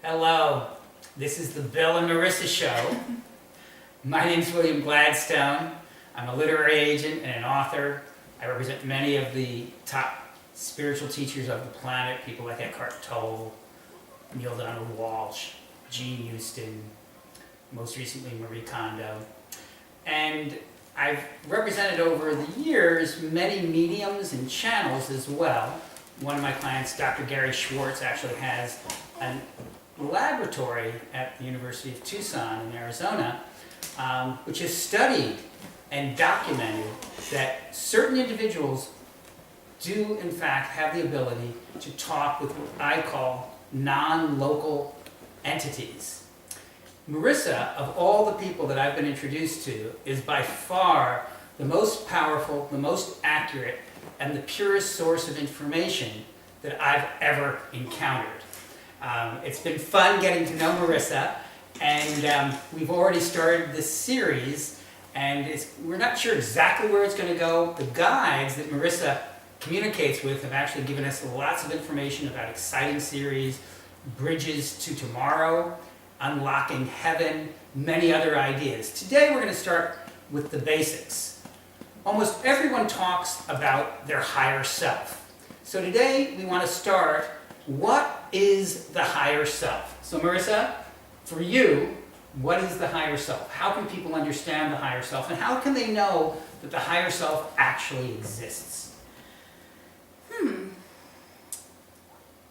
Hello, this is the Bill and Marisa Show. My name's William Gladstone. I'm a literary agent and an author. I represent many of the top spiritual teachers of the planet, people like Eckhart Tolle, Neil Donald Walsh, Gene Houston, most recently Marie Kondo. And I've represented over the years many mediums and channels as well. One of my clients, Dr. Gary Schwartz, actually has a laboratory at the University of Tucson in Arizona, which has studied and documented that certain individuals do in fact have the ability to talk with what I call non-local entities. Marisa, of all the people that I've been introduced to, is by far the most powerful, the most accurate, and the purest source of information that I've ever encountered. It's been fun getting to know Marisa, and we've already started this series, and we're not sure exactly where it's going to go. The guides that Marisa communicates with have actually given us lots of information about exciting series, Bridges to Tomorrow, Unlocking Heaven, many other ideas. Today we're going to start with the basics. Almost everyone talks about their higher self. So today we want to start, what is the higher self? So Marisa, for you, what is the higher self? How can people understand the higher self, and how can they know that the higher self actually exists?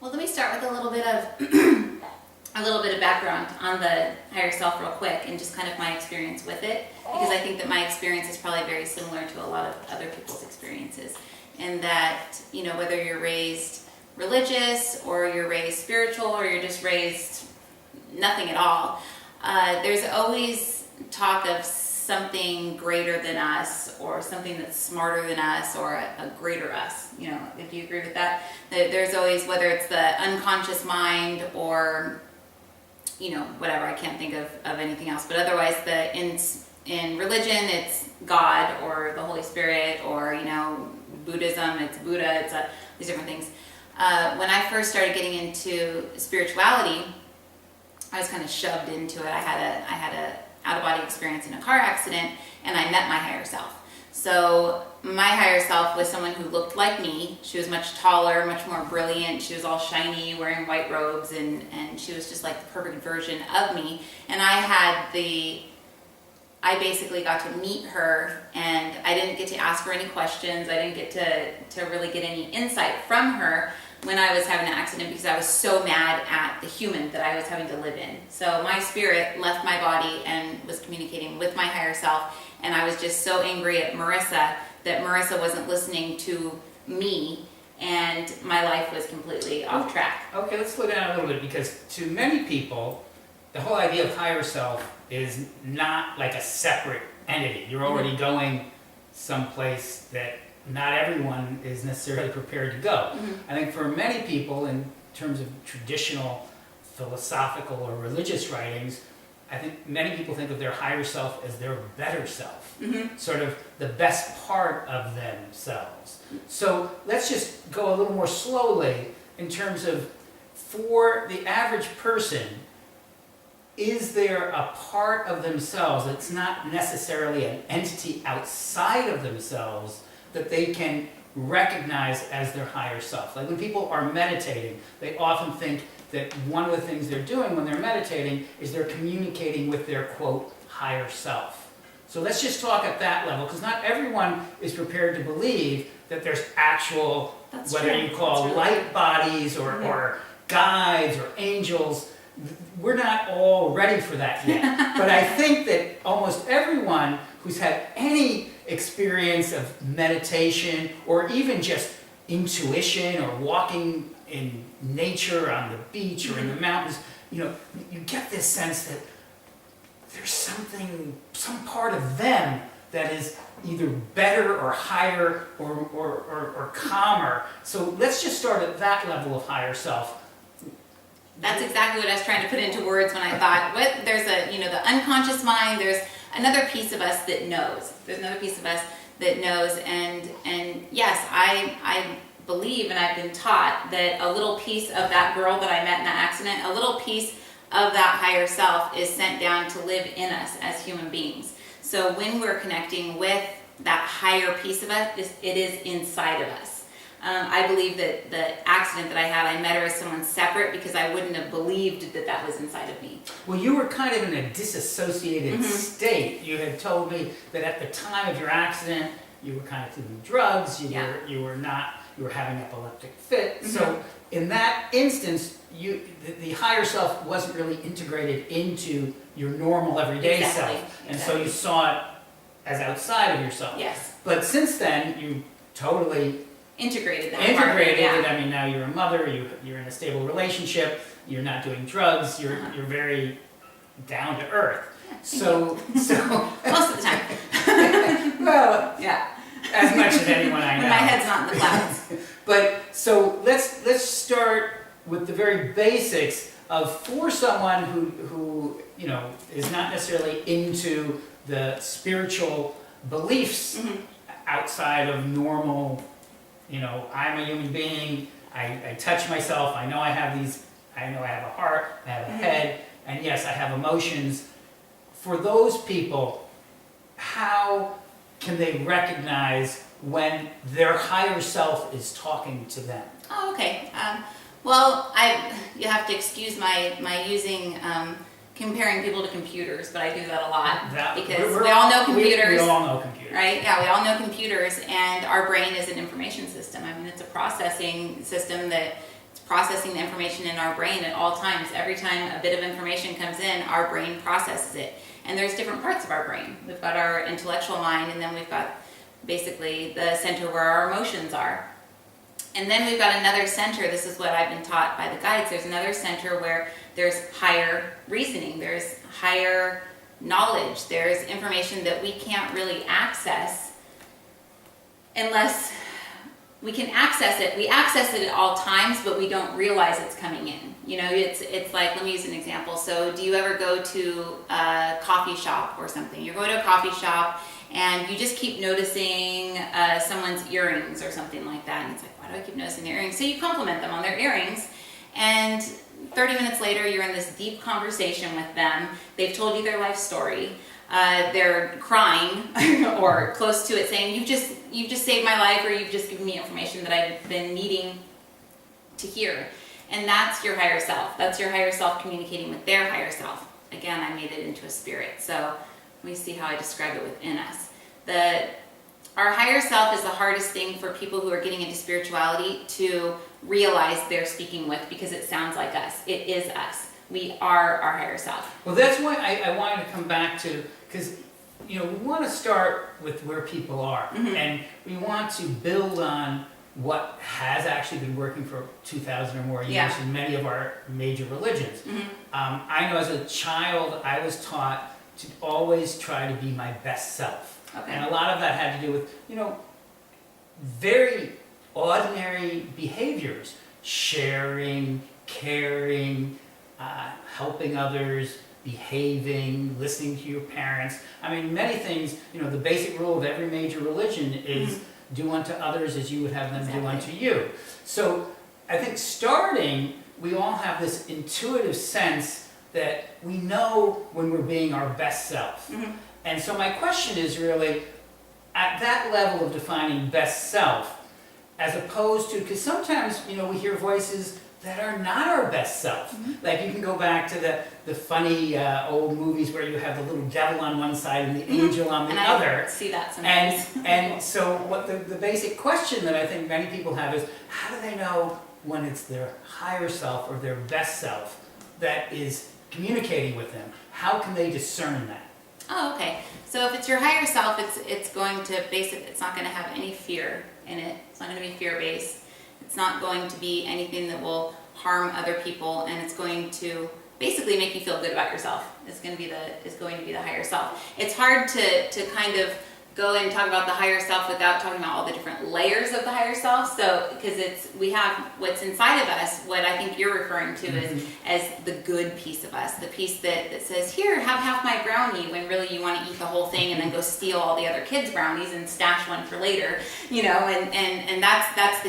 Well, let me start with a little bit of background on the higher self real quick, and just kind of my experience with it, because I think that my experience is probably very similar to a lot of other people's experiences. And that, you know, whether you're raised religious or you're raised spiritual or you're just raised nothing at all, there's always talk of something greater than us, or something that's smarter than us, or a greater us. You know, if you agree with that, there's always, whether it's the unconscious mind or, you know, whatever, I can't think of anything else, but otherwise in religion it's God or the Holy Spirit, or, you know, Buddhism, it's Buddha, it's these different things. When I first started getting into spirituality, I was kind of shoved into it. I had a out-of-body experience in a car accident, and I met my higher self. So my higher self was someone who looked like me. She was much taller, much more brilliant. She was all shiny, wearing white robes, and she was just like the perfect version of me. And I basically got to meet her, and I didn't get to ask her any questions. I didn't get to really get any insight from her when I was having an accident, because I was so mad at the human that I was having to live in. So my spirit left my body and was communicating with my higher self, and I was just so angry at Marisa that Marisa wasn't listening to me, and my life was completely off track. Okay, let's slow down a little bit, because to many people, the whole idea of higher self is not like a separate entity. You're already going someplace that not everyone is necessarily prepared to go. I think for many people, in terms of traditional philosophical or religious writings, I think many people think of their higher self as their better self, sort of the best part of themselves. So let's just go a little more slowly in terms of, for the average person, is there a part of themselves that's not necessarily an entity outside of themselves that they can recognize as their higher self? Like when people are meditating, they often think that one of the things they're doing when they're meditating is they're communicating with their, quote, higher self. So let's just talk at that level, because not everyone is prepared to believe that there's actual, That's whether true. you call light bodies or guides or angels. We're not all ready for that yet. But I think that almost everyone who's had any experience of meditation, or even just intuition, or walking in nature on the beach or in the mountains, you know, you get this sense that there's some part of them that is either better or higher or calmer. So let's just start at that level of higher self. That's exactly what I was trying to put into words when I thought, there's the unconscious mind, there's another piece of us that knows. There's another piece of us that knows, and yes, I believe and I've been taught that a little piece of that girl that I met in that accident, a little piece of that higher self is sent down to live in us as human beings. So when we're connecting with that higher piece of us, it is inside of us. I believe that the accident that I had, I met her as someone separate because I wouldn't have believed that that was inside of me. Well, you were kind of in a disassociated state. You had told me that at the time of your accident, you were kind of doing drugs. You were having epileptic fit. So in that instance, the higher self wasn't really integrated into your normal everyday self, and so you saw it as outside of yourself. Yes. But since then, you totally Integrated that. integrated it. I mean, now you're a mother. You're in a stable relationship. You're not doing drugs. You're very down to earth. So Most of the time. well, Yeah. as much as anyone I know. When my head's not in the clouds. But so let's start with the very basics of, for someone who is not necessarily into the spiritual beliefs outside of normal. I'm a human being. I touch myself. I know I have a heart. I have a head, and yes, I have emotions. For those people, how can they recognize when their higher self is talking to them? Oh, okay. Well, you have to excuse my using comparing people to computers, but I do that a lot because we all know computers. We all know computers, right? Yeah, we all know computers, and our brain is an information system. I mean, it's a processing system that's processing the information in our brain at all times. Every time a bit of information comes in, our brain processes it. And there's different parts of our brain. We've got our intellectual mind, and then we've got basically the center where our emotions are. And then we've got another center. This is what I've been taught by the guides. There's another center where there's higher reasoning, there's higher knowledge, there's information that we can't really access unless we can access it. We access it at all times, but we don't realize it's coming in. It's like, let me use an example. So do you ever go to a coffee shop or something? You go to a coffee shop and you just keep noticing someone's earrings or something like that. And it's like, why do I keep noticing their earrings? So you compliment them on their earrings, and 30 minutes later, you're in this deep conversation with them. They've told you their life story. They're crying or close to it, saying, you've just saved my life, or you've just given me information that I've been needing to hear. And that's your higher self. That's your higher self communicating with their higher self. Again, I made it into a spirit. So let me see how I describe it within us. Our higher self is the hardest thing for people who are getting into spirituality to realize they're speaking with, because it sounds like us. It is us. We are our higher self. Well, that's why I wanted to come back to, because we want to start with where people are, and we want to build on what has actually been working for 2,000 or more years in many of our major religions. I know as a child, I was taught to always try to be my best self. Okay. And a lot of that had to do with, very ordinary behaviors, sharing, caring, helping others, behaving, listening to your parents. I mean, many things, the basic rule of every major religion is do unto others as you would have them do unto you. So I think starting, we all have this intuitive sense that we know when we're being our best self. And so my question is really, at that level of defining best self, as opposed to, because sometimes, we hear voices that are not our best self. Like you can go back to the funny old movies where you have the little devil on one side and the angel on the other. I see that sometimes. And so what the basic question that I think many people have is, how do they know when it's their higher self or their best self that is communicating with them? How can they discern that? Oh, okay. So if it's your higher self, it's going to it's not going to have any fear in it. It's not going to be fear-based. It's not going to be anything that will harm other people, and it's going to basically make you feel good about yourself. It's going to be the higher self. It's hard to kind of go and talk about the higher self without talking about all the different layers of the higher self. So, because we have what's inside of us, what I think you're referring to is as the good piece of us, the piece that says, here, have half my brownie, when really you want to eat the whole thing and then go steal all the other kids' brownies and stash one for later, and that's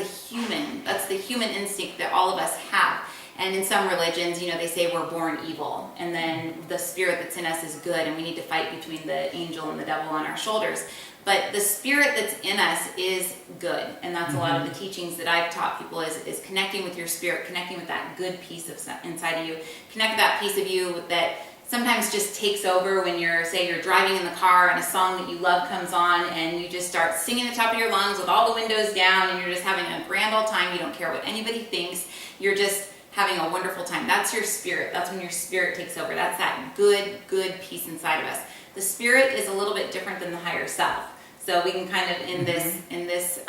the human instinct that all of us have. And in some religions, they say we're born evil, and then the spirit that's in us is good, and we need to fight between the angel and the devil on our shoulders. But the spirit that's in us is good, and that's a lot of the teachings that I've taught people is connecting with your spirit, connecting with that good piece of inside of you, connect with that piece of you that sometimes just takes over when you're driving in the car and a song that you love comes on, and you just start singing at the top of your lungs with all the windows down, and you're just having a grand old time. You don't care what anybody thinks. You're just having a wonderful time. That's your spirit. That's when your spirit takes over. That's that good piece inside of us. The spirit is a little bit different than the higher self. So we can kind of, in this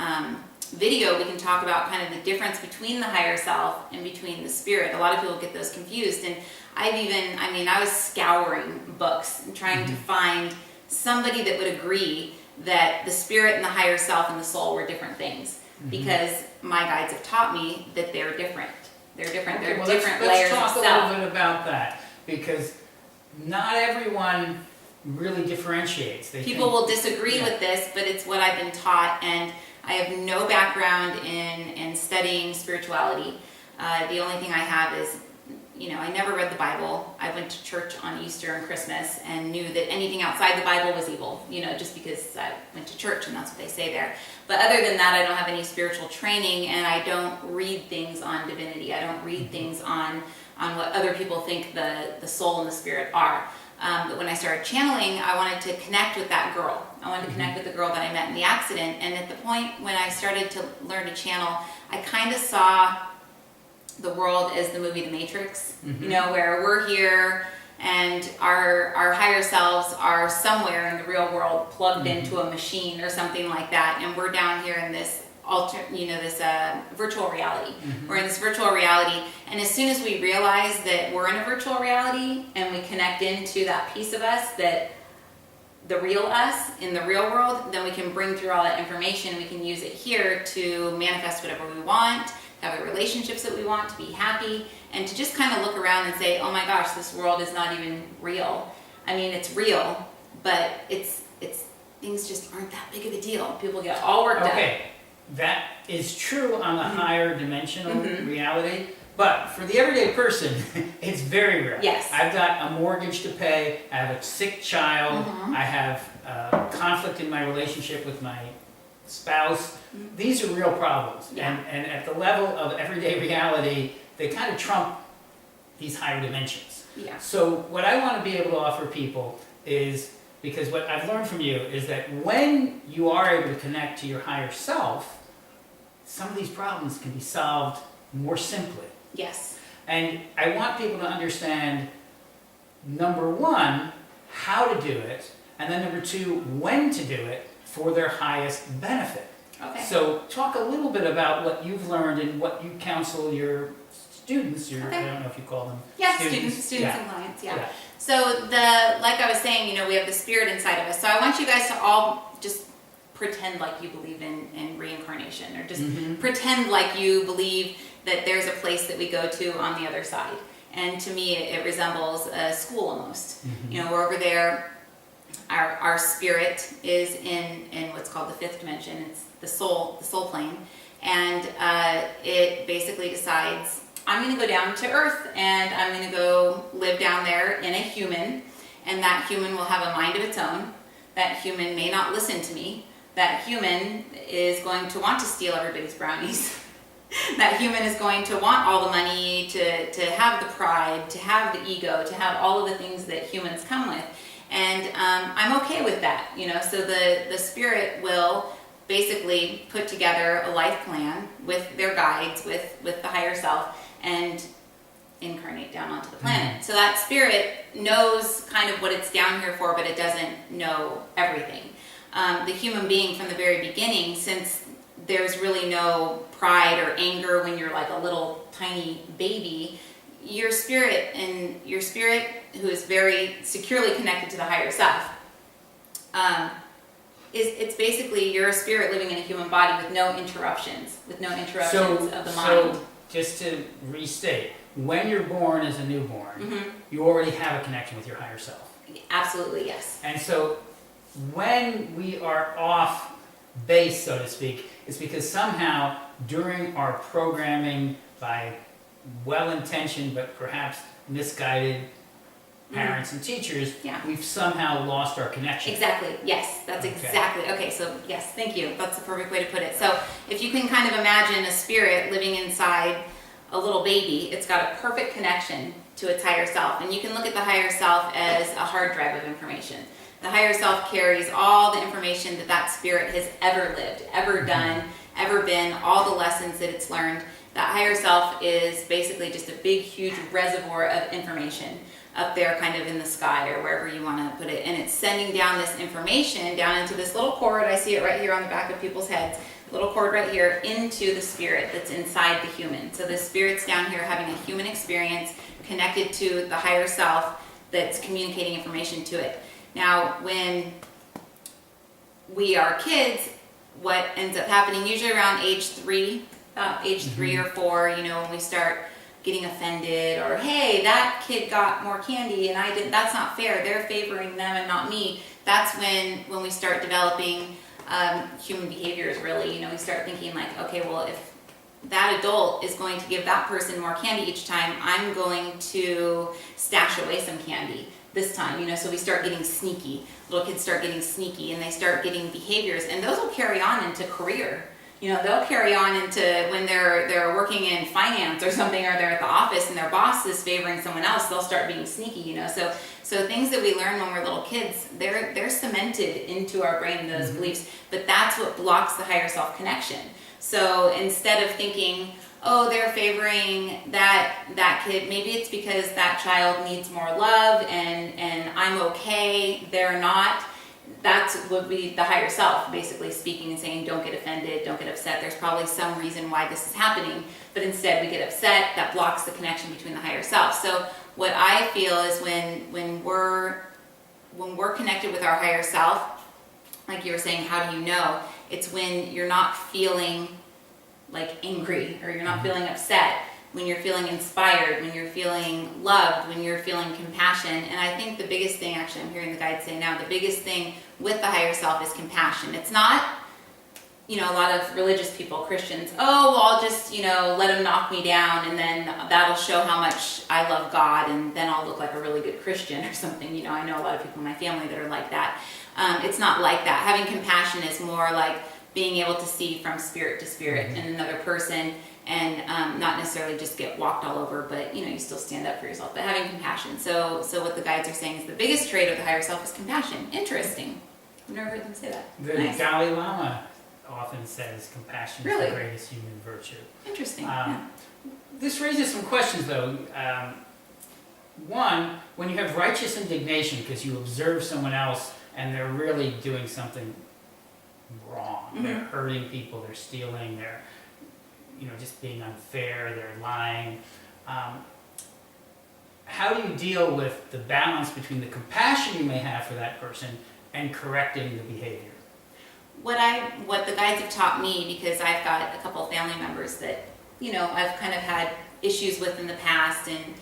video, we can talk about kind of the difference between the higher self and between the spirit. A lot of people get those confused. And I was scouring books and trying to find somebody that would agree that the spirit and the higher self and the soul were different things. Because my guides have taught me that they're different. They're different. Okay, They're different layers of self. Let's talk a little bit about that, because not everyone really differentiates. People will disagree with this, but it's what I've been taught, and I have no background in studying spirituality. The only thing I have is, I never read the Bible. I went to church on Easter and Christmas and knew that anything outside the Bible was evil, just because I went to church and that's what they say there. But other than that, I don't have any spiritual training, and I don't read things on divinity. I don't read things on what other people think the soul and the spirit are. But when I started channeling, I wanted to connect with that girl. I wanted to connect with the girl that I met in the accident. And at the point when I started to learn to channel, I kind of saw the world as the movie The Matrix, where we're here and our higher selves are somewhere in the real world plugged into a machine or something like that, and we're down here in this virtual reality. We're in this virtual reality, and as soon as we realize that we're in a virtual reality and we connect into that piece of us, that the real us in the real world, then we can bring through all that information. We can use it here to manifest whatever we want, have the relationships that we want, to be happy, and to just kind of look around and say, oh my gosh, this world is not even real. I mean, it's real, but it's things just aren't that big of a deal. People get all worked up. Okay, that is true on the higher dimensional reality, but for the everyday person, it's very real. Yes. I've got a mortgage to pay, I have a sick child, I have conflict in my relationship with my spouse. These are real problems, and at the level of everyday reality, they kind of trump these higher dimensions. Yeah. So what I want to be able to offer people is, because what I've learned from you is that when you are able to connect to your higher self, some of these problems can be solved more simply. Yes. And I want people to understand, number one, how to do it, and then number two, when to do it for their highest benefit. Okay. So talk a little bit about what you've learned and what you counsel your students, I don't know if you call them students and clients, So like I was saying, we have the spirit inside of us. So I want you guys to all just pretend like you believe in reincarnation, or just pretend like you believe that there's a place that we go to on the other side. And to me, it resembles a school almost. We're over there. Our spirit is in what's called the fifth dimension. It's the soul plane, and it basically decides, I'm going to go down to Earth, and I'm going to go live down there in a human, and that human will have a mind of its own. That human may not listen to me. That human is going to want to steal everybody's brownies. That human is going to want all the money, to have the pride, to have the ego, to have all of the things that humans come with. And I'm okay with that, so the spirit will basically put together a life plan with their guides, with the higher self, and incarnate down onto the planet. So that spirit knows kind of what it's down here for, but it doesn't know everything. The human being from the very beginning, since there's really no pride or anger when you're like a little tiny baby, your spirit, who is very securely connected to the higher self, it's basically you're a spirit living in a human body with no interruptions, of the mind. So just to restate, when you're born as a newborn, you already have a connection with your higher self. Absolutely, yes. And so when we are off base, so to speak, it's because somehow during our programming by well-intentioned but perhaps misguided parents and teachers, we've somehow lost our connection. Exactly, yes, that's exactly, okay, so yes, thank you, that's the perfect way to put it. So if you can kind of imagine a spirit living inside a little baby, it's got a perfect connection to its higher self, and you can look at the higher self as a hard drive of information. The higher self carries all the information that spirit has ever lived, ever done, ever been, all the lessons that it's learned. That higher self is basically just a big, huge reservoir of information up there kind of in the sky or wherever you want to put it. And it's sending down this information down into this little cord. I see it right here on the back of people's heads. Little cord right here into the spirit that's inside the human. So the spirit's down here having a human experience connected to the higher self that's communicating information to it. Now, when we are kids, what ends up happening usually around age 3, age 3 or 4, when we start getting offended, or hey, that kid got more candy and I didn't, that's not fair, they're favoring them and not me. That's when we start developing human behaviors, really. We start thinking like, okay, well, if that adult is going to give that person more candy each time, I'm going to stash away some candy this time, so we start getting sneaky. Little kids start getting sneaky and they start getting behaviors, and those will carry on into career. They'll carry on into when they're working in finance or something, or they're at the office and their boss is favoring someone else, they'll start being sneaky, So things that we learn when we're little kids, they're cemented into our brain, those beliefs, but that's what blocks the higher self connection. So instead of thinking, oh, they're favoring that kid, maybe it's because that child needs more love and I'm okay, they're not. That's would be the higher self basically speaking and saying, don't get offended, don't get upset. There's probably some reason why this is happening, but instead we get upset. That blocks the connection between the higher self. So what I feel is when we're connected with our higher self, like you were saying, how do you know? It's when you're not feeling like angry, or you're not feeling upset, when you're feeling inspired, when you're feeling loved, when you're feeling compassion. And I think the biggest thing, actually I'm hearing the guide say now, the biggest thing with the higher self is compassion. It's not, a lot of religious people, Christians, oh, well, I'll just, let them knock me down and then that'll show how much I love God and then I'll look like a really good Christian or something. I know a lot of people in my family that are like that. It's not like that. Having compassion is more like being able to see from spirit to spirit in another person, and not necessarily just get walked all over, but you still stand up for yourself, but having compassion. So what the guides are saying is the biggest trait of the higher self is compassion. Interesting. I've never heard them say that. The Dalai Lama often says compassion is the greatest human virtue. Interesting. This raises some questions though. One, when you have righteous indignation because you observe someone else and they're really doing something wrong, they're hurting people, they're stealing, they're just being unfair, they're lying. How do you deal with the balance between the compassion you may have for that person and correcting the behavior? What the guides have taught me, because I've got a couple of family members that, I've kind of had issues with in the past, and,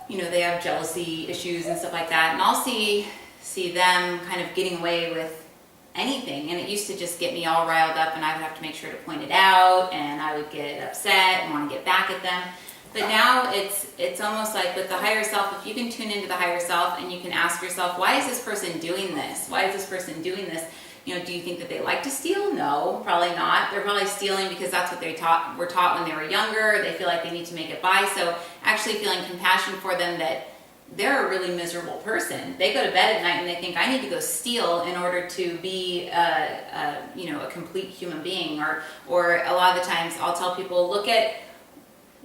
they have jealousy issues and stuff like that, and I'll see them kind of getting away with anything, and it used to just get me all riled up, and I would have to make sure to point it out, and I would get upset and want to get back at them. But now it's almost like with the higher self, if you can tune into the higher self and you can ask yourself, why is this person doing this? Why is this person doing this? Do you think that they like to steal? No, probably not. They're probably stealing because that's what were taught when they were younger. They feel like they need to make it by. So actually feeling compassion for them, that they're a really miserable person. They go to bed at night and they think, I need to go steal in order to be a complete human being. Or a lot of the times I'll tell people, look at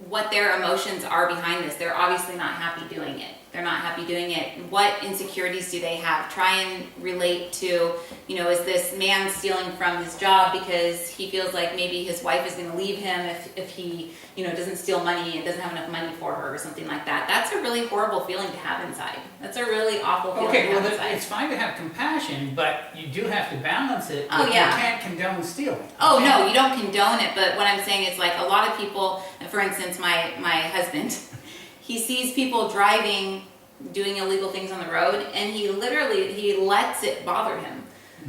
what their emotions are behind this. They're obviously not happy doing it. they're not happy doing it. What insecurities do they have? Try and relate to, is this man stealing from his job because he feels like maybe his wife is going to leave him if he, doesn't steal money and doesn't have enough money for her or something like that. That's a really horrible feeling to have inside. That's a really awful feeling to have inside. It's fine to have compassion, but you do have to balance it. Oh, yeah. You can't condone stealing. Oh, no, you don't condone it, but what I'm saying is, like, a lot of people, for instance, my husband, he sees people driving, doing illegal things on the road, and he lets it bother him.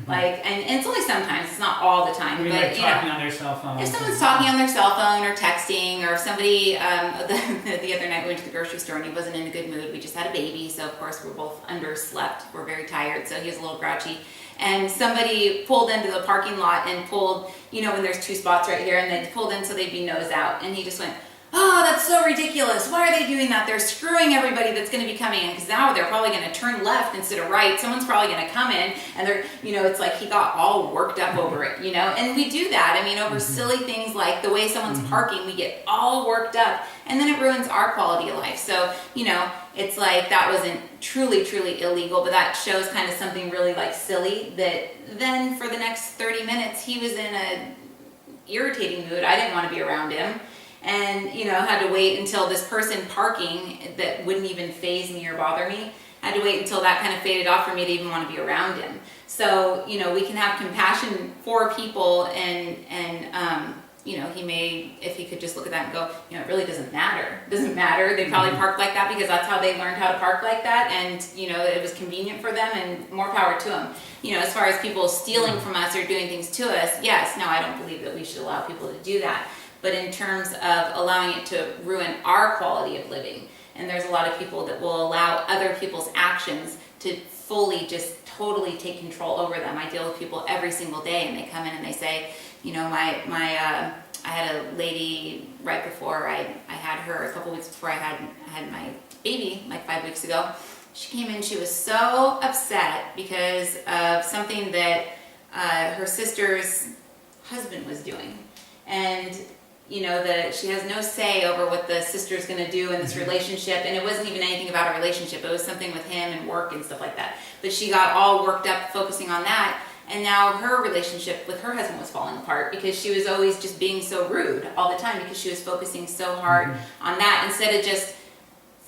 Like, and it's only sometimes, it's not all the time. I mean, but talking on their cell phone. If someone's talking on their cell phone or texting, or if somebody, the other night we went to the grocery store and he wasn't in a good mood. We just had a baby, so of course we're both underslept. We're very tired, so he was a little grouchy. And somebody pulled into the parking lot and pulled, when there's 2 spots right here, and they pulled in so they'd be nose out. And he just went, "Oh, that's so ridiculous. Why are they doing that? They're screwing everybody that's going to be coming in, because now they're probably going to turn left instead of right. Someone's probably going to come in," and they're, it's like he got all worked up over it, And we do that. I mean, over silly things like the way someone's parking, we get all worked up, and then it ruins our quality of life. So, it's like that wasn't truly, truly illegal, but that shows kind of something really like silly, that then for the next 30 minutes, he was in a irritating mood. I didn't want to be around him. And, had to wait until this person parking that wouldn't even faze me or bother me, had to wait until that kind of faded off for me to even want to be around him. So, we can have compassion for people, and he may, if he could just look at that and go, it really doesn't matter. It doesn't matter. They probably parked like that because that's how they learned how to park like that, and, it was convenient for them, and more power to them. As far as people stealing from us or doing things to us, yes, no, I don't believe that we should allow people to do that. But in terms of allowing it to ruin our quality of living, and there's a lot of people that will allow other people's actions to fully, just totally take control over them. I deal with people every single day, and they come in and they say, I had a lady right before I had her, a couple weeks before I had my baby, like 5 weeks ago. She came in, she was so upset because of something that her sister's husband was doing. And that she has no say over what the sister's going to do in this relationship, and it wasn't even anything about a relationship. It was something with him and work and stuff like that. But she got all worked up focusing on that, and now her relationship with her husband was falling apart because she was always just being so rude all the time because she was focusing so hard on that instead of just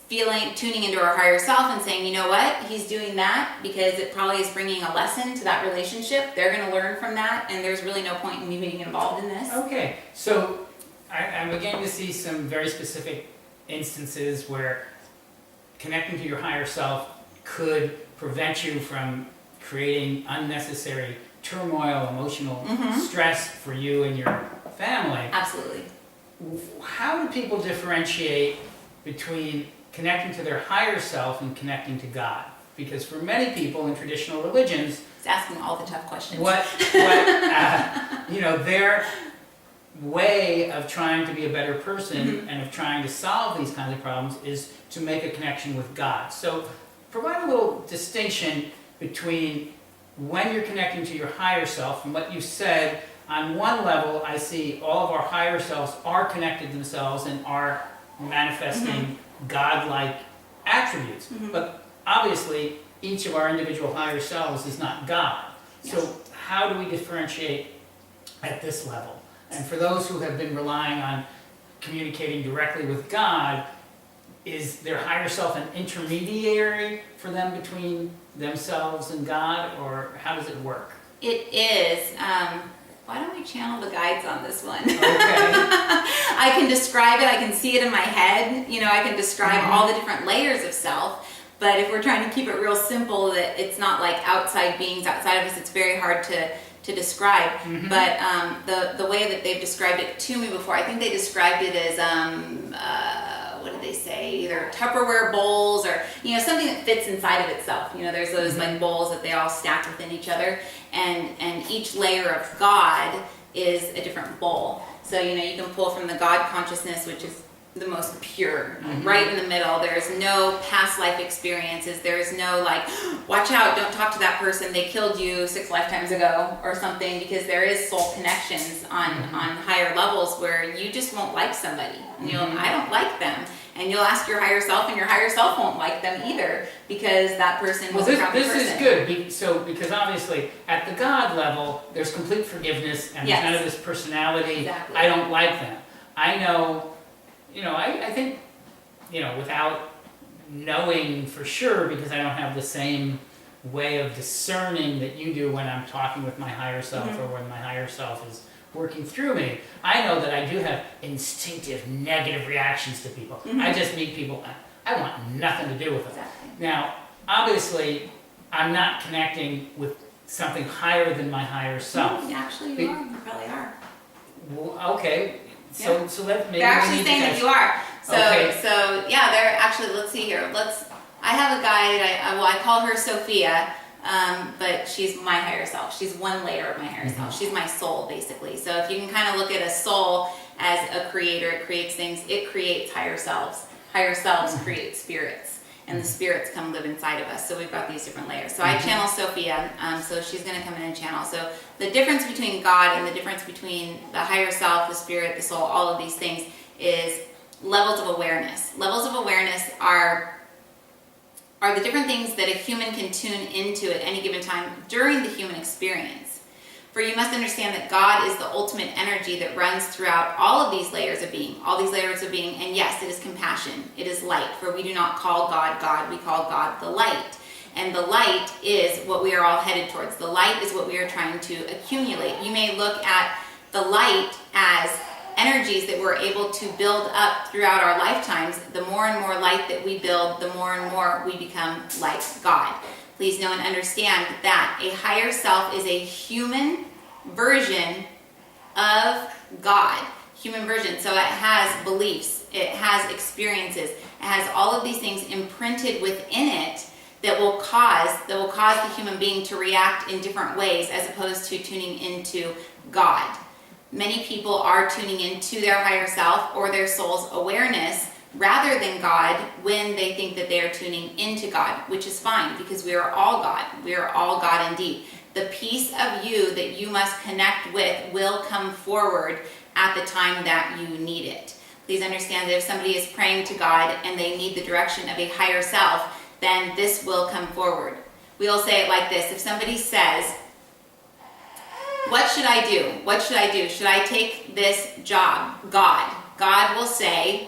tuning into her higher self and saying, you know what, he's doing that because it probably is bringing a lesson to that relationship. They're going to learn from that, and there's really no point in me being involved in this. Okay, so I'm beginning to see some very specific instances where connecting to your higher self could prevent you from creating unnecessary turmoil, emotional stress for you and your family. Absolutely. How do people differentiate between connecting to their higher self and connecting to God? Because for many people in traditional religions, it's asking all the tough questions. Their way of trying to be a better person and of trying to solve these kinds of problems is to make a connection with God. So provide a little distinction between when you're connecting to your higher self and what you said. On one level, I see all of our higher selves are connected themselves and are manifesting God-like attributes. But obviously, each of our individual higher selves is not God. Yes. So how do we differentiate at this level? And for those who have been relying on communicating directly with God, is their higher self an intermediary for them between themselves and God, or how does it work? It is. Why don't we channel the guides on this one? Okay. I can describe it. I can see it in my head. I can describe all the different layers of self. But if we're trying to keep it real simple, that it's not like outside beings outside of us, it's very hard to describe. But the way that they've described it to me before, I think they described it as what did they say? Either Tupperware bowls or something that fits inside of itself. There's those like bowls that they all stack within each other, and each layer of God is a different bowl. So you can pull from the God consciousness, which is the most pure, right in the middle. There's no past life experiences. There's no like, watch out, don't talk to that person, they killed you 6 lifetimes ago or something, because there is soul connections on higher levels. levels where you just won't like somebody. And I don't like them. And you'll ask your higher self, and your higher self won't like them either, because that person was a crappy person. This is good, because obviously at the God level, there's complete forgiveness, and there's none of this personality, Exactly. I don't like them. I know, I think, without knowing for sure, because I don't have the same way of discerning that you do when I'm talking with my higher self, or when my higher self is working through me, I know that I do have instinctive negative reactions to people. I just meet people, I want nothing to do with them. Exactly. Now, obviously, I'm not connecting with something higher than my higher self. Actually, you are. You probably are. Well, okay, so let maybe They're actually we need saying to that you are. Okay. So yeah, they're actually. Let's see here. I have a guide. I call her Sophia. But she's my higher self. She's one layer of my higher self. She's my soul, basically. So if you can kind of look at a soul as a creator, it creates things, it creates higher selves. Higher selves create spirits, and the spirits come live inside of us. So we've got these different layers. So I channel Sophia, so she's going to come in and channel. So the difference between God and the difference between the higher self, the spirit, the soul, all of these things is levels of awareness. Levels of awareness are the different things that a human can tune into at any given time during the human experience. For you must understand that God is the ultimate energy that runs throughout all of these layers of being, and yes, it is compassion, it is light, for we do not call God God, we call God the light. And the light is what we are all headed towards. The light is what we are trying to accumulate. You may look at the light as energies that we're able to build up throughout our lifetimes. The more and more light that we build, the more and more we become like God. Please know and understand that a higher self is a human version of God. Human version. So it has beliefs, it has experiences, it has all of these things imprinted within it that will cause the human being to react in different ways, as opposed to tuning into God. Many people are tuning into their higher self or their soul's awareness rather than God when they think that they are tuning into God, which is fine, because we are all God. We are all God indeed. The piece of you that you must connect with will come forward at the time that you need it. Please understand that if somebody is praying to God and they need the direction of a higher self, then this will come forward. We'll say it like this. If somebody says, what should I do? What should I do? Should I take this job? God will say,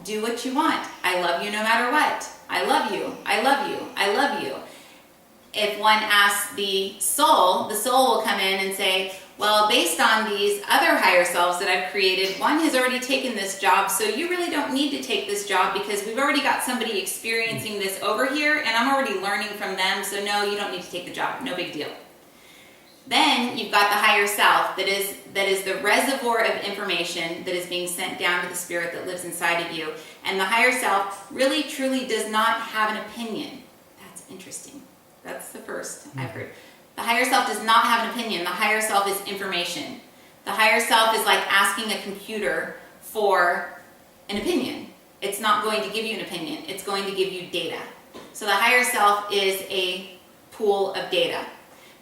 do what you want. I love you no matter what. I love you. I love you. I love you. If one asks the soul will come in and say, well, based on these other higher selves that I've created, one has already taken this job, so you really don't need to take this job because we've already got somebody experiencing this over here, and I'm already learning from them, so no, you don't need to take the job. No big deal. Then you've got the higher self that is the reservoir of information that is being sent down to the spirit that lives inside of you. And the higher self really truly does not have an opinion. That's interesting. That's the first I've heard. The higher self does not have an opinion. The higher self is information. The higher self is like asking a computer for an opinion. It's not going to give you an opinion. It's going to give you data. So the higher self is a pool of data.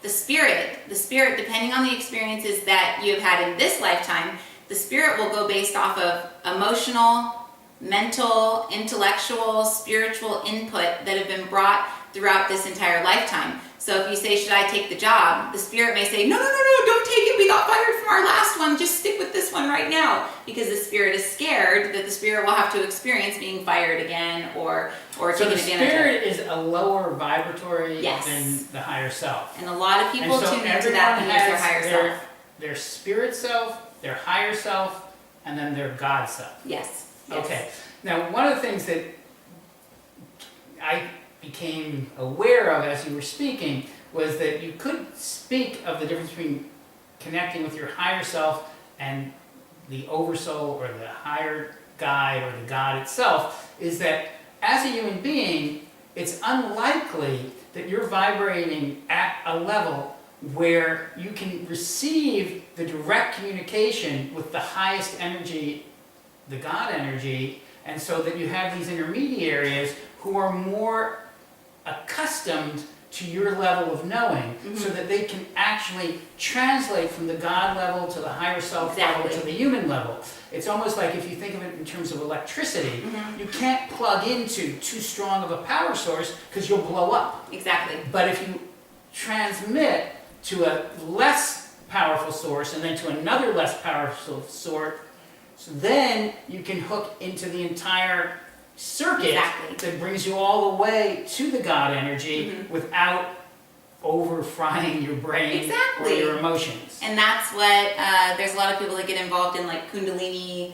The spirit, depending on the experiences that you have had in this lifetime, the spirit will go based off of emotional, mental, intellectual, spiritual input that have been brought throughout this entire lifetime. So if you say, should I take the job? The spirit may say, no, don't take it. We got fired from our last one. Just stick with this one right now. Because the spirit is scared that the spirit will have to experience being fired again or taken advantage of. So the spirit is a lower vibratory than the higher self. And a lot of people tune into that and use their higher self. Their spirit self, their higher self, and then their God self. Yes. Okay. Now, one of the things that I became aware of as you were speaking was that you could speak of the difference between connecting with your higher self and the oversoul or the higher guide or the God itself, is that as a human being, it's unlikely that you're vibrating at a level where you can receive the direct communication with the highest energy, the God energy, and so that you have these intermediaries who are more accustomed to your level of knowing, so that they can actually translate from the God level to the higher self level to the human level. It's almost like, if you think of it in terms of electricity, you can't plug into too strong of a power source because you'll blow up. Exactly. But if you transmit to a less powerful source and then to another less powerful source, so then you can hook into the entire circuit that brings you all the way to the God energy without over frying your brain or your emotions. And that's what, there's a lot of people that get involved in like Kundalini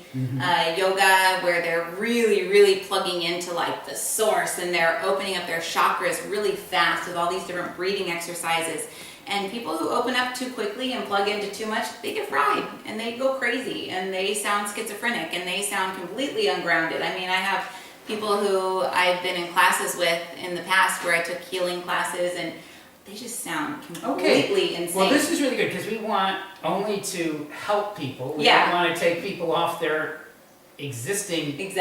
yoga, where they're really, really plugging into like the source, and they're opening up their chakras really fast with all these different breathing exercises. And people who open up too quickly and plug into too much, they get fried and they go crazy and they sound schizophrenic and they sound completely ungrounded. I mean, I have people who I've been in classes with in the past where I took healing classes, and they just sound completely insane. Well, this is really good, because we want only to help people. We don't want to take people off their existing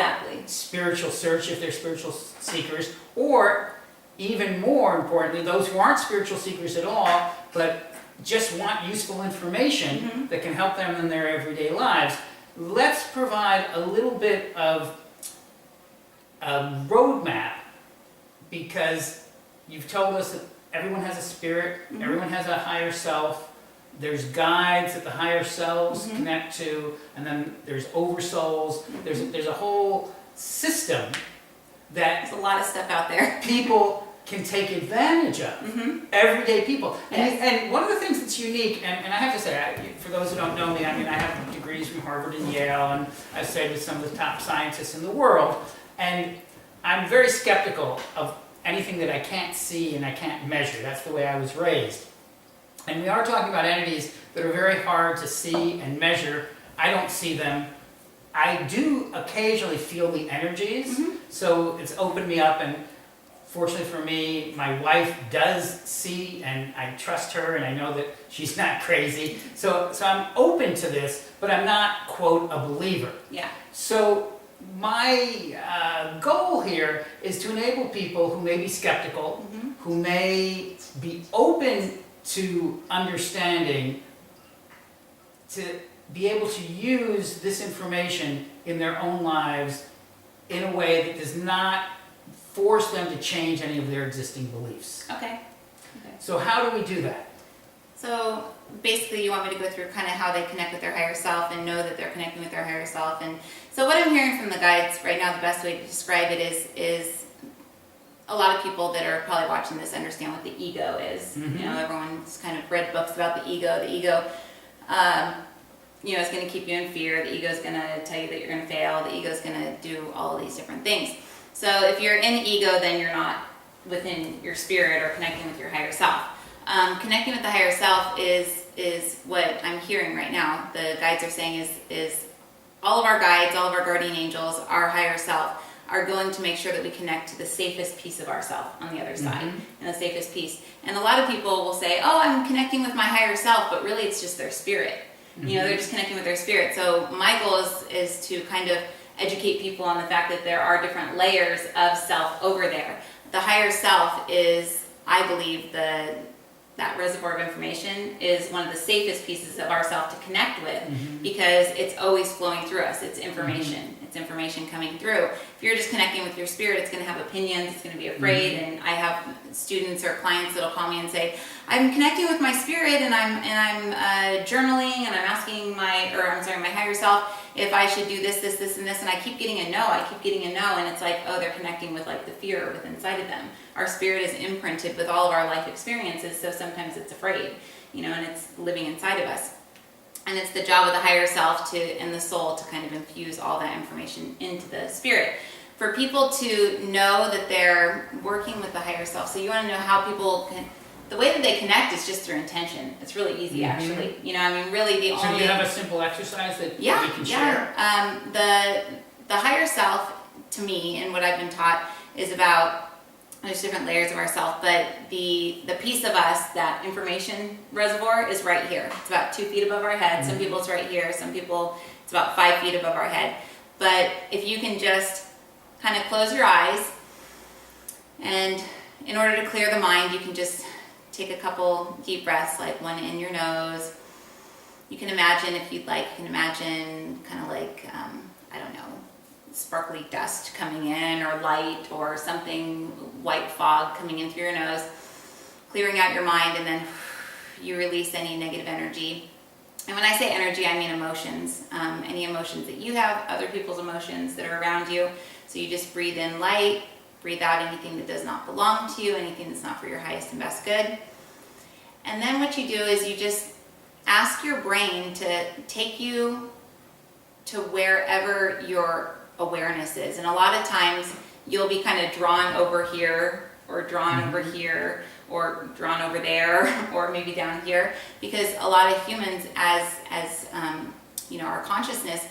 spiritual search if they're spiritual seekers, or even more importantly, those who aren't spiritual seekers at all, but just want useful information that can help them in their everyday lives. Let's provide a little bit of a roadmap, because you've told us that everyone has a spirit, everyone has a higher self, there's guides that the higher selves connect to, and then there's oversouls, there's a whole system that there's a lot of stuff out there. People can take advantage of, everyday people. And one of the things that's unique, and I have to say, for those who don't know me, I mean, I have degrees from Harvard and Yale, and I've studied with some of the top scientists in the world, and I'm very skeptical of anything that I can't see and I can't measure. That's the way I was raised. And we are talking about entities that are very hard to see and measure. I don't see them. I do occasionally feel the energies, so it's opened me up, and fortunately for me, my wife does see, and I trust her, and I know that she's not crazy. So I'm open to this, but I'm not, quote, a believer. Yeah. So my goal here is to enable people who may be skeptical, who may be open to understanding, to be able to use this information in their own lives in a way that does not force them to change any of their existing beliefs. Okay. So how do we do that? So basically you want me to go through kind of how they connect with their higher self and know that they're connecting with their higher self. And so what I'm hearing from the guides right now, the best way to describe it is a lot of people that are probably watching this understand what the ego is. You know, everyone's kind of read books about the ego. The ego, you know, is going to keep you in fear. The ego is going to tell you that you're going to fail. The ego is going to do all of these different things. So if you're in ego, then you're not within your spirit or connecting with your higher self. Connecting with the higher self is what I'm hearing right now. The guides are saying is all of our guides, all of our guardian angels, our higher self are going to make sure that we connect to the safest piece of ourself on the other side, and the safest piece. And a lot of people will say, oh, I'm connecting with my higher self, but really it's just their spirit. You know, they're just connecting with their spirit. So my goal is to kind of educate people on the fact that there are different layers of self over there. The higher self is, I believe, that reservoir of information is one of the safest pieces of ourself to connect with, because it's always flowing through us. It's information. It's information coming through. If you're just connecting with your spirit, it's going to have opinions. It's going to be afraid. And I have students or clients that'll call me and say, I'm connecting with my spirit, and I'm journaling, and I'm asking my higher self if I should do this, and this, and I keep getting a no. And it's like, oh, they're connecting with like the fear within inside of them. Our spirit is imprinted with all of our life experiences, so sometimes it's afraid, you know, and it's living inside of us. And it's the job of the higher self and the soul to kind of infuse all that information into the spirit. For people to know that they're working with the higher self, so you want to know how people can, the way that they connect is just through intention. It's really easy, actually. You know, I mean, really the only... So you have a simple exercise that we can share? The higher self, to me, and what I've been taught, is about, there's different layers of ourself, but the piece of us, that information reservoir, is right here. It's about 2 feet above our head. Some people it's right here. Some people it's about 5 feet above our head. But if you can just kind of close your eyes and in order to clear the mind, you can just take a couple deep breaths, like one in your nose. You can imagine, if you'd like, you can imagine kind of like, I don't know, sparkly dust coming in, or light, or something, white fog coming in through your nose, clearing out your mind, and then you release any negative energy. And when I say energy, I mean emotions. Any emotions that you have, other people's emotions that are around you. So you just breathe in light, breathe out anything that does not belong to you, anything that's not for your highest and best good. And then what you do is you just ask your brain to take you to wherever your awareness is. And a lot of times you'll be kind of drawn over here, or drawn over here, or drawn over there, or maybe down here, because a lot of humans, as you know, our consciousness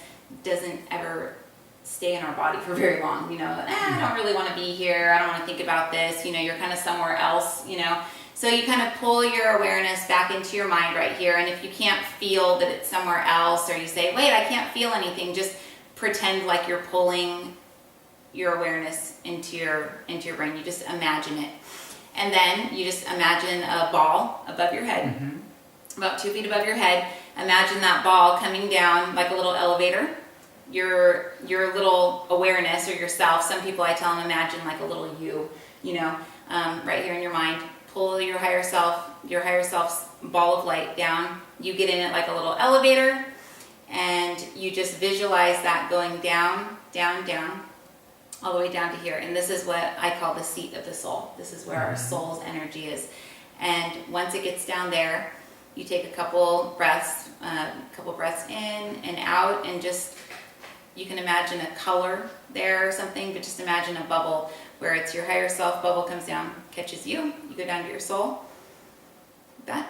doesn't ever stay in our body for very long. You know, I don't really want to be here. I don't want to think about this. You know, you're kind of somewhere else. You know, so you kind of pull your awareness back into your mind right here. And if you can't feel that it's somewhere else, or you say, "Wait, I can't feel anything," just pretend like you're pulling your awareness into your brain. You just imagine it. And then you just imagine a ball above your head, about 2 feet above your head. Imagine that ball coming down like a little elevator. Your little awareness, or yourself. Some people, I tell them, imagine like a little you know, right here in your mind. Pull your higher self's ball of light down. You get in it like a little elevator, and you just visualize that going down, down, down, all the way down to here. And this is what I call the seat of the soul. This is where our soul's energy is. And once it gets down there, you take a couple breaths in and out, and just, you can imagine a color there or something, but just imagine a bubble where it's your higher self bubble comes down, catches you go down to your soul, like that.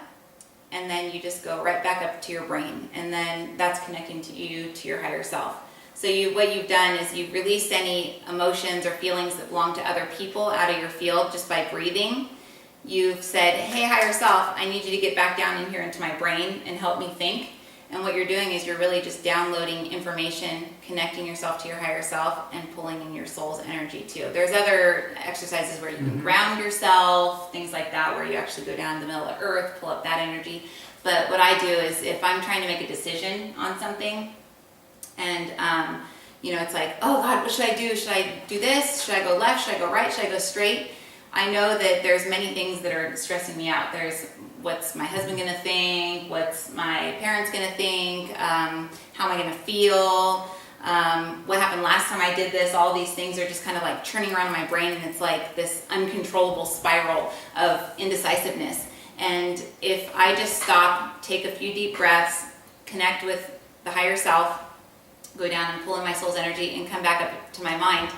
And then you just go right back up to your brain, and then that's connecting to you, to your higher self. So what you've done is you've released any emotions or feelings that belong to other people out of your field just by breathing. You've said, "Hey, higher self, I need you to get back down in here into my brain and help me think." And what you're doing is you're really just downloading information, connecting yourself to your higher self, and pulling in your soul's energy too. There's other exercises where you can ground yourself, things like that, where you actually go down in the middle of the earth, pull up that energy. But what I do is, if I'm trying to make a decision on something, and you know, it's like, "Oh God, what should I do? Should I do this? Should I go left? Should I go right? Should I go straight?" I know that there's many things that are stressing me out. There's, what's my husband gonna think? What's my parents gonna think? How am I gonna feel? What happened last time I did this? All these things are just kind of like churning around in my brain, and it's like this uncontrollable spiral of indecisiveness. And if I just stop, take a few deep breaths, connect with the higher self, go down and pull in my soul's energy, and come back up to my mind,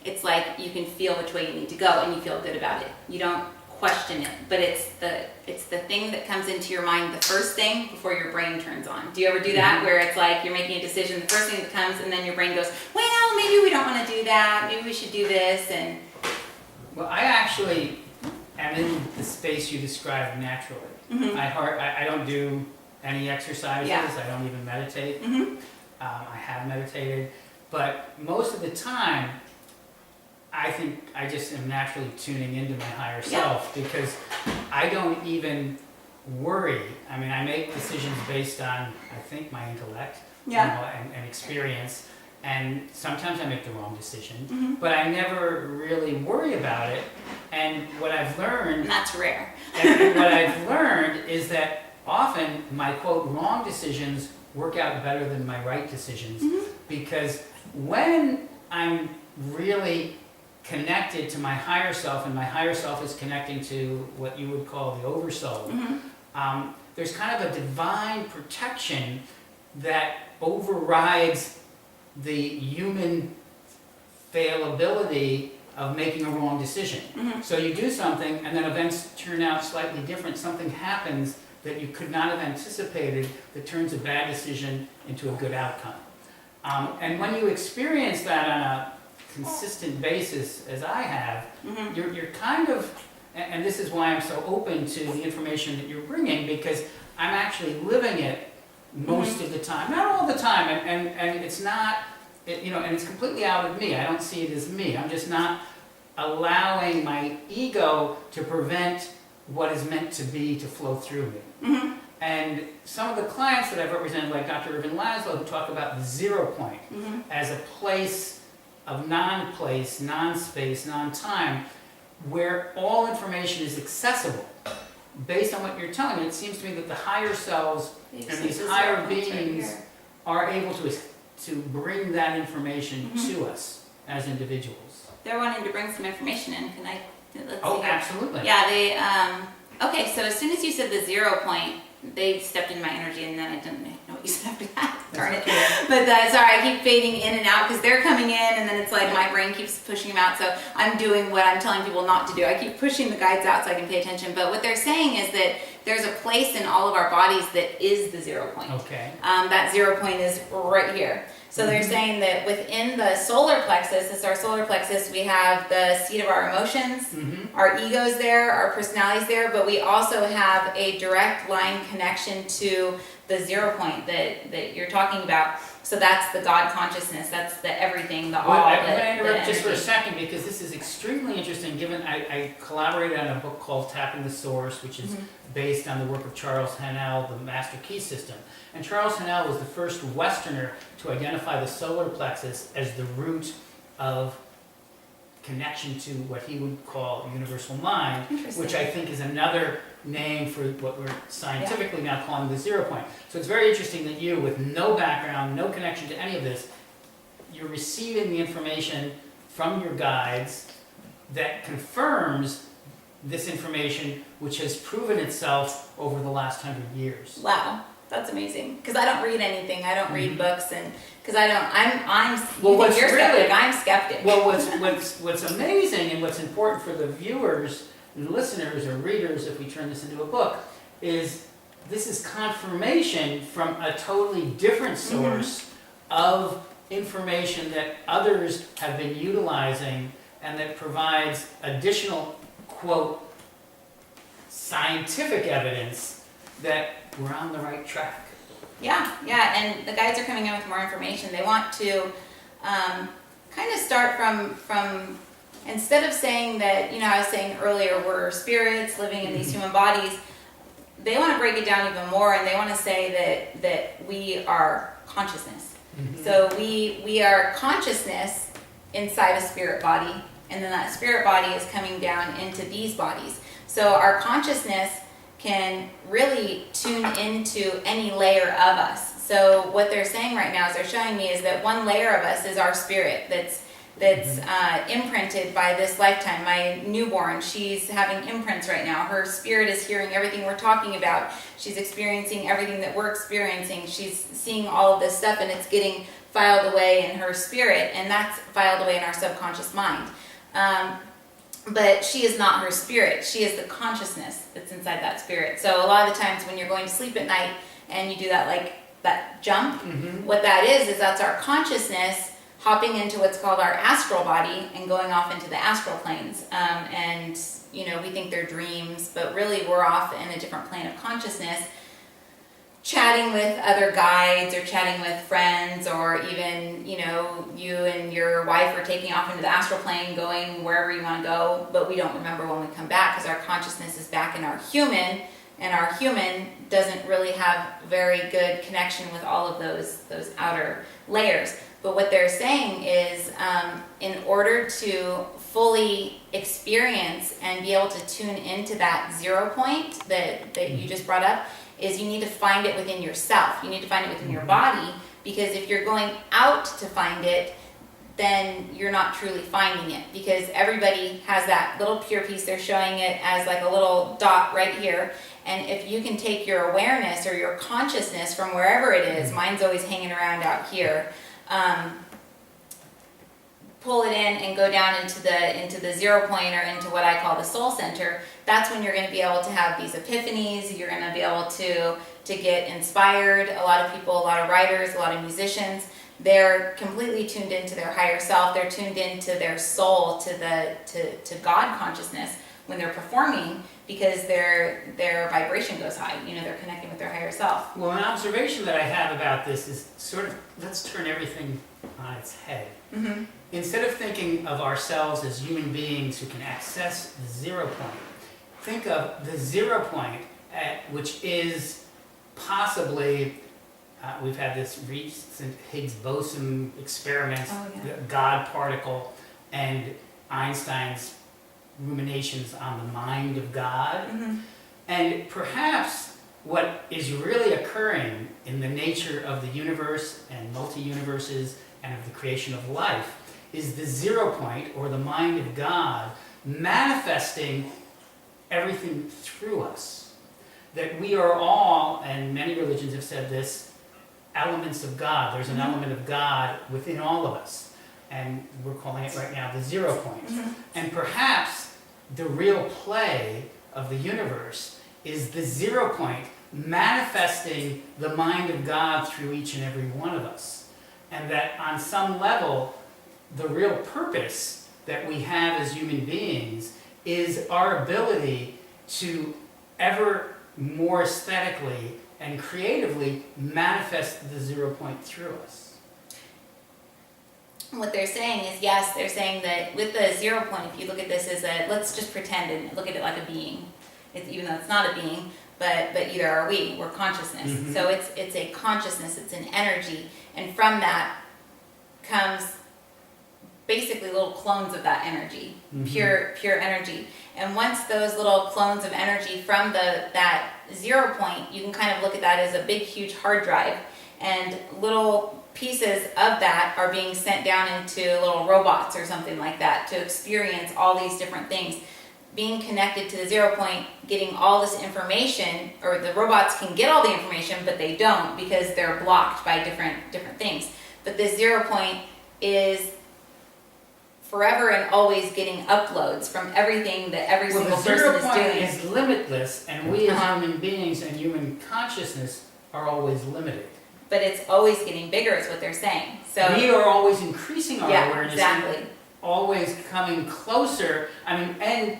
it's like you can feel which way you need to go, and you feel good about it. You don't question it, but it's the thing that comes into your mind, the first thing before your brain turns on. Do you ever do that, where it's like you're making a decision, the first thing that comes, and then your brain goes, "Well, maybe we don't want to do that, maybe we should do this." And Well, I actually am in the space you described naturally. I don't do any exercises. I don't even meditate. I have meditated, but most of the time, I think I just am naturally tuning into my higher self, because I don't even worry. I mean, I make decisions based on, I think, my intellect, you know, and experience, and sometimes I make the wrong decision, but I never really worry about it. And what I've learned, and that's rare. and what I've learned is that often my, quote, wrong decisions work out better than my right decisions, because when I'm really connected to my higher self, and my higher self is connecting to what you would call the oversoul, there's kind of a divine protection that overrides the human fallibility of making a wrong decision. So you do something, and then events turn out slightly different. Something happens that you could not have anticipated that turns a bad decision into a good outcome. And when you experience that on a consistent basis, as I have, you're kind of, and this is why I'm so open to the information that you're bringing, because I'm actually living it most of the time, not all the time, and it's not, you know, and it's completely out of me. I don't see it as me. I'm just not allowing my ego to prevent what is meant to be to flow through me. Mm-hmm. And some of the clients that I've represented, like Dr. Irvin Laszlo, who talk about the 0 point Mm-hmm. as a place of non-place, non-space, non-time, where all information is accessible. Based on what you're telling me, it seems to me that the higher selves and these higher beings are able to bring that information Mhm. to us as individuals. They're wanting to bring some information in. Can I? Let's Oh, see here. absolutely. Yeah, they. Okay, so as soon as you said the 0 point, they stepped in my energy, and then I didn't know what you said after that. Darn it. But sorry, I keep fading in and out because they're coming in, and then it's like my brain keeps pushing them out. So I'm doing what I'm telling people not to do. I keep pushing the guides out so I can pay attention. But what they're saying is that there's a place in all of our bodies that is the 0 point. Okay. That 0 point is right here. So they're saying that within the solar plexus, this is our solar plexus, we have the seat of our emotions, our egos there, our personalities there, but we also have a direct line connection to the 0 point that you're talking about. So that's the God consciousness, that's the everything, the all. Well, I'm going to interrupt just for a second because this is extremely interesting given I collaborated on a book called Tapping the Source, which is based on the work of Charles Hennell, the Master Key System. And Charles Hennell was the first Westerner to identify the solar plexus as the root of connection to what he would call universal mind, which I think is another name for what we're scientifically now calling the 0 point. So it's very interesting that you, with no background, no connection to any of this, you're receiving the information from your guides that confirms this information, which has proven itself over the last 100 years. Wow, that's amazing. Because I don't read anything. I don't read books, and because I don't, Well, you're skeptic. I'm skeptic. Well, what's amazing and what's important for the viewers and listeners or readers, if we turn this into a book, is this is confirmation from a totally different source of information that others have been utilizing and that provides additional, quote, scientific evidence that we're on the right track. Yeah, and the guides are coming in with more information. They want to kind of start from instead of saying that, I was saying earlier, we're spirits living in these human bodies, they want to break it down even more, and they want to say that we are consciousness. So we are consciousness inside a spirit body, and then that spirit body is coming down into these bodies. So our consciousness can really tune into any layer of us. So what they're saying right now is they're showing me is that one layer of us is our spirit that's imprinted by this lifetime. My newborn, she's having imprints right now. Her spirit is hearing everything we're talking about. She's experiencing everything that we're experiencing. She's seeing all of this stuff, and it's getting filed away in her spirit, and that's filed away in our subconscious mind. But she is not her spirit. She is the consciousness that's inside that spirit. So a lot of the times when you're going to sleep at night and you do that jump, what that is that's our consciousness hopping into what's called our astral body and going off into the astral planes. And we think they're dreams, but really we're off in a different plane of consciousness, chatting with other guides or chatting with friends, or even, you and your wife are taking off into the astral plane, going wherever you want to go, but we don't remember when we come back because our consciousness is back in our human, and our human doesn't really have very good connection with all of those outer layers. But what they're saying is in order to fully experience and be able to tune into that 0 point that you just brought up, is you need to find it within yourself. You need to find it within your body, because if you're going out to find it, then you're not truly finding it, because everybody has that little pure piece. They're showing it as like a little dot right here. And if you can take your awareness or your consciousness from wherever it is, mine's always hanging around out here, pull it in and go down into the 0 point, or into what I call the soul center, that's when you're going to be able to have these epiphanies. You're going to be able to get inspired. A lot of people, a lot of writers, a lot of musicians, they're completely tuned into their higher self. They're tuned into their soul, to God consciousness, when they're performing because their vibration goes high. They're connecting with their higher self. Well, an observation that I have about this is sort of, let's turn everything on its head. Mm-hmm. Instead of thinking of ourselves as human beings who can access the 0 point, think of the 0 point, which is possibly, we've had this recent Higgs boson experiments, the God particle, and Einstein's ruminations on the mind of God. Mm-hmm. And perhaps what is really occurring in the nature of the universe and multi-universes and of the creation of life is the 0 point, or the mind of God, manifesting everything through us. That we are all, and many religions have said this, elements of God. There's an element of God within all of us. And we're calling it right now the 0 point. Mm-hmm. And perhaps the real play of the universe is the 0 point manifesting the mind of God through each and every one of us. And that on some level, the real purpose that we have as human beings is our ability to ever more aesthetically and creatively manifest the 0 point through us. What they're saying is, yes, they're saying that with the 0 point, if you look at this as let's just pretend and look at it like a being, even though it's not a being, but either are we're consciousness. Mm-hmm. So it's a consciousness, it's an energy, and from that comes basically little clones of that energy, pure energy. And once those little clones of energy from that 0 point, you can kind of look at that as a big, huge hard drive, and little pieces of that are being sent down into little robots or something like that to experience all these different things. Being connected to the 0 point, getting all this information, or the robots can get all the information, but they don't because they're blocked by different things. But this 0 point is forever and always getting uploads from everything that every single person is doing. The 0 point is limitless, and we as human beings and human consciousness are always limited. But it's always getting bigger, is what they're saying. So we are always increasing our awareness, exactly. And always coming closer. And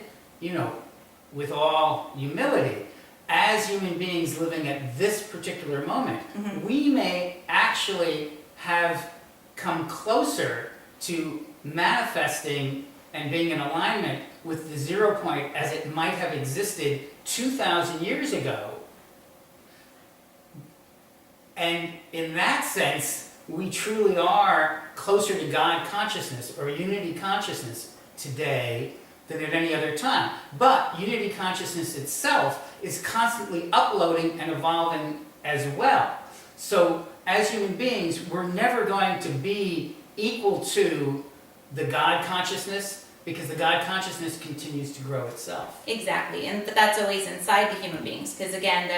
with all humility, as human beings living at this particular moment, we may actually have come closer to manifesting and being in alignment with the 0 point as it might have existed 2,000 years ago. And in that sense, we truly are closer to God consciousness or unity consciousness today than at any other time. But unity consciousness itself is constantly uploading and evolving as well. So as human beings, we're never going to be equal to the God consciousness, because the God consciousness continues to grow itself. Exactly, but that's always inside the human beings, because again,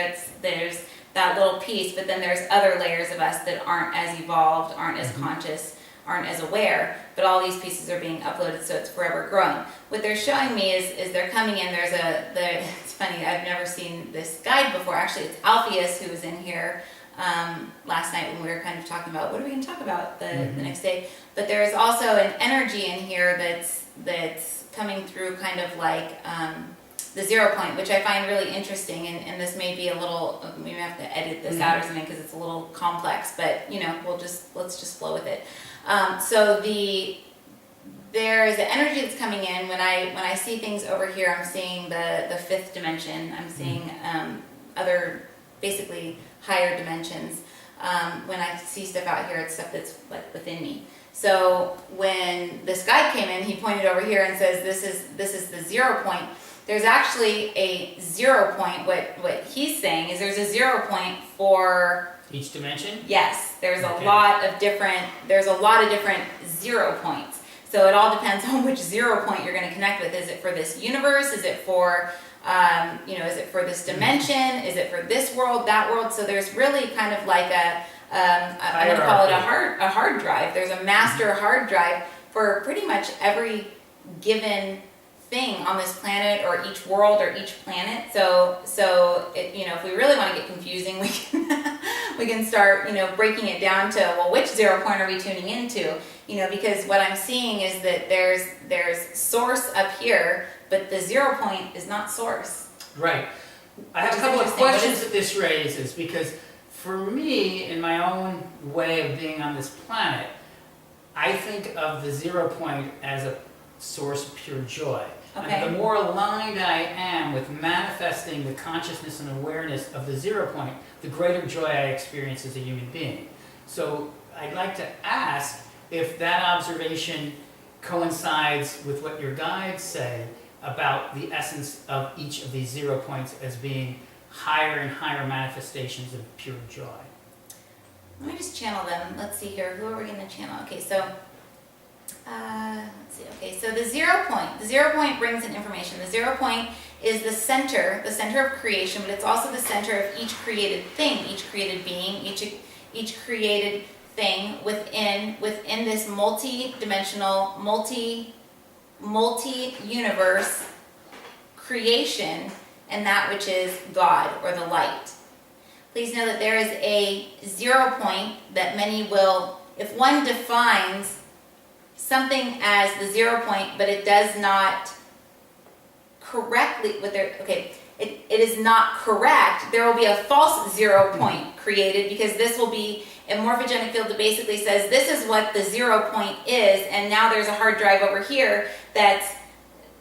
there's that little piece, but then there's other layers of us that aren't as evolved, aren't as conscious, aren't as aware, but all these pieces are being uploaded, so it's forever growing. What they're showing me is they're coming in, it's funny, I've never seen this guide before, actually it's Alpheus who was in here last night when we were kind of talking about what are we going to talk about the next day, but there's also an energy in here that's coming through kind of like the 0 point, which I find really interesting, and this may be a little, we may have to edit this out or something because it's a little complex, but let's just flow with it. So there is an energy that's coming in. When I see things over here, I'm seeing the fifth dimension. I'm seeing other basically higher dimensions. When I see stuff out here, it's stuff that's like within me. So when this guide came in, he pointed over here and says, "This is the 0 point." There's actually a 0 point. What he's saying is there's a 0 point for each dimension. Yes, there's a lot of different 0 points. So it all depends on which 0 point you're going to connect with. Is it for this universe? Is it for is it for this dimension? Is it for this world, that world? So there's really kind of like I'm going to call it a hard drive. There's a master hard drive for pretty much every given thing on this planet, or each world, or each planet. So if we really want to get confusing, we can start breaking it down to, well, which 0 point are we tuning into? Because what I'm seeing is that there's source up here but the 0 point is not source. Right. I have a Which is couple of interesting. What questions is- that this raises, because for me, in my own way of being on this planet, I think of the 0 point as a source of pure joy. Okay. And the more aligned I am with manifesting the consciousness and awareness of the 0 point, the greater joy I experience as a human being. So I'd like to ask if that observation coincides with what your guides say about the essence of each of these 0 points as being higher and higher manifestations of pure joy. Let me just channel them. Let's see here. Who are we going to channel? Okay, so let's see. Okay, so the 0 point. The 0 point brings in information. The 0 point is the center of creation, but it's also the center of each created thing, each created being, each created thing within this multi-dimensional, multi-universe creation, and that which is God or the light. Please know that there is a 0 point that many will, if one defines something as the 0 point, but it does not correctly, it is not correct, there will be a false 0 point created, because this will be a morphogenic field that basically says this is what the 0 point is, and now there's a hard drive over here that's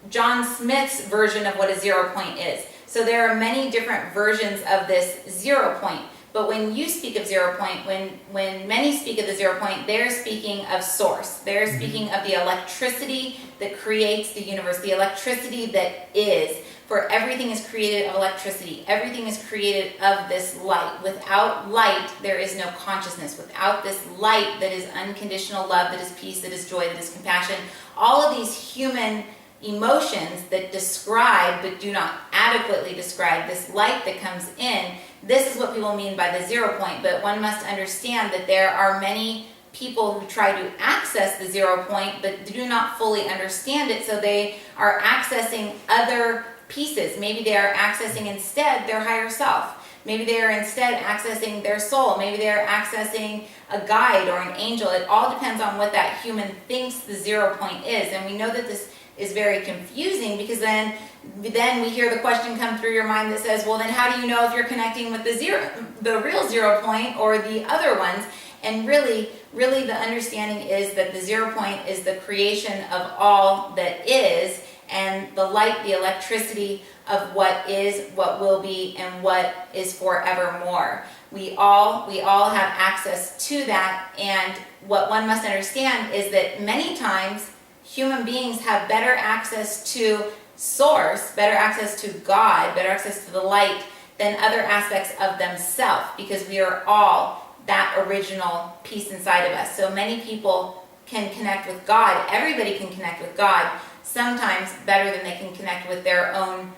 John Smith's version of what a 0 point is. So there are many different versions of this 0 point. But when you speak of 0 point, when many speak of the 0 point, they're speaking of source. They're speaking of the electricity that creates the universe, the electricity that is. For everything is created of electricity. Everything is created of this light. Without light, there is no consciousness. Without this light that is unconditional love, that is peace, that is joy, that is compassion, all of these human emotions that describe but do not adequately describe this light that comes in, this is what people mean by the 0 point. But one must understand that there are many people who try to access the 0 point but do not fully understand it, so they are accessing other pieces. Maybe they are accessing instead their higher self. Maybe they are instead accessing their soul. Maybe they are accessing a guide or an angel. It all depends on what that human thinks the 0 point is. And we know that this is very confusing, because then we hear the question come through your mind that says, well, then how do you know if you're connecting with the real 0 point or the other ones? And really the understanding is that the 0 point is the creation of all that is, and the light, the electricity of what is, what will be, and what is forevermore. We all have access to that, and what one must understand is that many times human beings have better access to source, better access to God, better access to the light than other aspects of themselves, because we are all that original piece inside of us. So many people can connect with God. Everybody can connect with God, sometimes better than they can connect with their own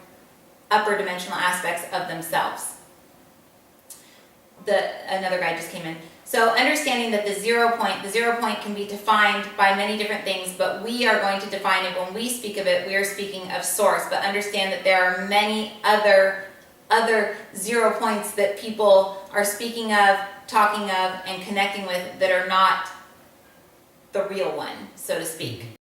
upper dimensional aspects of themselves. Another guy just came in. So understanding that the 0 point can be defined by many different things, but we are going to define it. When we speak of it, we are speaking of source. But understand that there are many other 0 points that people are speaking of, talking of, and connecting with that are not the real one, so to speak.